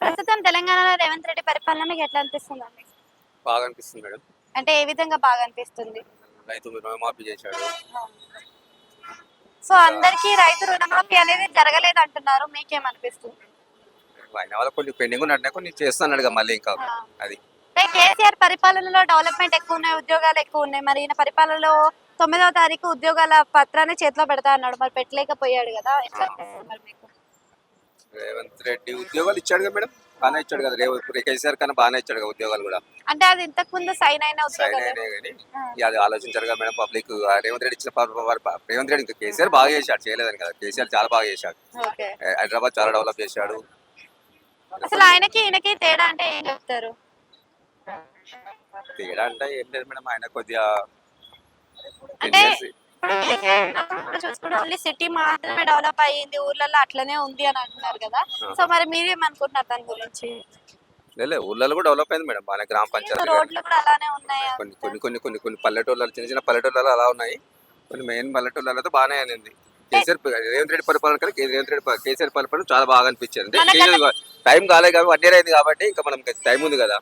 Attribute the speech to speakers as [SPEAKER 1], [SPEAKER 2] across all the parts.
[SPEAKER 1] ప్రస్తుతం తెలంగాణలో రేవంత్ రెడ్డి పరిపాలన మీకు ఎట్లా అనిపిస్తుందండి?
[SPEAKER 2] బాగా అనిపిస్తుంది మేడం.
[SPEAKER 1] అంటే ఏ విధంగా బాగా అనిపిస్తుంది?
[SPEAKER 2] రైతు రుణమాఫీ చేశాడు.
[SPEAKER 1] సో అందరికీ రైతు రుణమాఫీ అనేది జరగలేదు అంటున్నారు. మీకేమనిపిస్తుంది?
[SPEAKER 2] ఆయన వల్ల కొన్ని పెండింగ్ ఉన్నట్టే కొన్ని చేస్తున్నాడుగా మళ్ళీ ఇంకా
[SPEAKER 1] ఆ.
[SPEAKER 2] అది.
[SPEAKER 1] అంటే కేసీఆర్ పరిపాలనలో డెవలప్మెంట్ ఎక్కువ ఉన్నాయి, ఉద్యోగాలు ఎక్కువ ఉన్నాయి. మరి ఈయన పరిపాలనలో 9వ తారీఖు ఉద్యోగాల పత్రాన్ని చేతిలో పెడతా అన్నాడు. మరి పెట్టలేకపోయాడు కదా, ఎట్లా అనిపిస్తుంది మరి మీకు?
[SPEAKER 2] రేవంత్ రెడ్డి ఉద్యోగాలు ఇచ్చాడుగా మేడం, బాగానే ఇచ్చాడు కదా. ఇప్పుడు కేసీఆర్ కన్నా బాగానే ఇచ్చాడు కదా ఉద్యోగాలు కూడా.
[SPEAKER 1] అంటే అది ఇంతకు ముందు సైన్ అయిన
[SPEAKER 2] సైన్
[SPEAKER 1] ఉద్యోగాలు.
[SPEAKER 2] అయినాయి కానీ ఇక అది ఆలోచించారుగా మేడం పబ్లిక్. రేవంత్ రెడ్డి ఇచ్చిన రేవంత్ రెడ్డి ఇంకా కేసీఆర్ బాగా చేశాడు, చేయలేదని కదా. కేసీఆర్ చాలా బాగా చేశాడు.
[SPEAKER 1] ఓకే.
[SPEAKER 2] హైదరాబాద్ చాలా డెవలప్ చేశాడు.
[SPEAKER 1] అసలు ఆయనకి ఈయనకి తేడా అంటే ఏం చెప్తారు?
[SPEAKER 2] తేడా అంటే ఏం లేదు మేడం, ఆయన కొద్దిగా
[SPEAKER 1] అంటే
[SPEAKER 2] 10 years
[SPEAKER 1] ఇప్పుడు చూసుకుంటే ఓన్లీ సిటీ మాత్రమే డెవలప్ అయ్యింది, ఊర్లలో అట్లనే ఉంది అని అంటున్నారు కదా. సో మరి మీరేమనుకుంటున్నారు దాని గురించి?
[SPEAKER 2] లేదు ఊళ్ళలో కూడా డెవలప్ అయింది మేడం, బాగానే. గ్రామ పంచాయతీ
[SPEAKER 1] రోడ్లు కూడా అలానే ఉన్నాయి
[SPEAKER 2] కొన్ని కొన్ని కొన్ని కొన్ని కొన్ని పల్లెటూళ్ళలో, చిన్న చిన్న పల్లెటూళ్ళలో అలా ఉన్నాయి. కొన్ని మెయిన్ పల్లెటూళ్ళలో బాగానే అయింది. కేసీఆర్ రేవంత్ రెడ్డి పరిపాలన కన్నా రేవంత్ రెడ్డి కేసీఆర్ పరిపాలన చాలా బాగా అనిపించింది. అంటే టైం కాలేదు కాబట్టి 1 year అయింది కాబట్టి ఇంకా మనం టైం ఉంది కదా.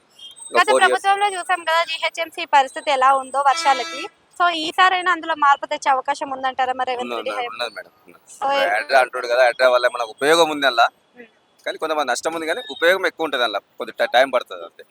[SPEAKER 1] గత ప్రభుత్వంలో చూసాం కదా జిహెచ్ఎంసీ పరిస్థితి ఎలా ఉందో వర్షాలకి. సో ఈసారైనా అందులో మార్పు తెచ్చే అవకాశం ఉందంటారా మరి రేవంత్ రెడ్డి హయాంలో?
[SPEAKER 2] ఉన్నది మేడం. హైడ్రా అంటాడు కదా, హైడ్రా వల్ల మనకు ఉపయోగం ఉంది అలా, కానీ కొంతమంది నష్టం ఉంది కానీ ఉపయోగం ఎక్కువ ఉంటుంది అలా, కొద్దిగా టైం పడుతుంది అంతే.